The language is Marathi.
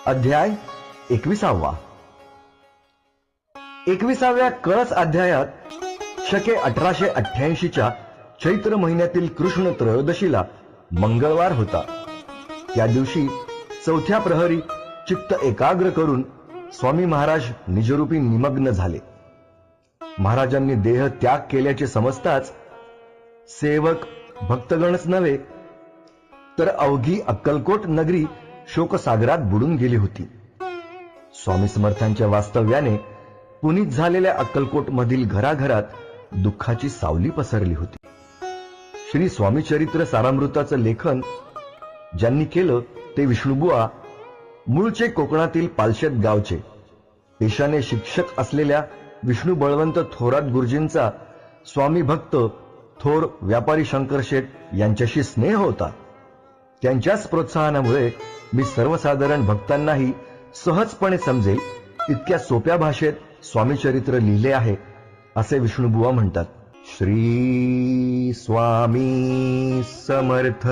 अध्याय 21. 21व्या कळस अध्यायात शके 1888च्या चैत्र महिन्यातील कृष्ण त्रयोदशीला मंगळवार होता. त्या दिवशी चौथ्या प्रहरी चित्त एकाग्र करून स्वामी महाराज निजरूपी निमग्न झाले. महाराजांनी देह त्याग केल्याचे समजताच सेवक भक्तगणच नव्हे तर अवघी अक्कलकोट नगरी शोकसागरात बुडून गेली होती. स्वामी समर्थांच्या वास्तव्याने पुनीत झालेल्या अक्कलकोट मधील घराघरात दुःखाची सावली पसरली होती. श्री स्वामी चरित्र सारामृताचं लेखन ज्यांनी केलं ते विष्णुबुवा, मूळचे कोकणातील पालशेत गावचे, पेशाने शिक्षक असलेल्या विष्णू बळवंत थोरात गुरुजींचा स्वामी भक्त थोर व्यापारी शंकर शेठ यांच्याशी स्नेह होता. त्यांच्याच प्रोत्साहनामुळे मी सर्वसाधारण भक्तांनाही सहजपणे समजेल इतक्या सोप्या भाषेत स्वामी चरित्र लिहिले आहे, असे विष्णुबुवा म्हणतात. श्री स्वामी समर्थ.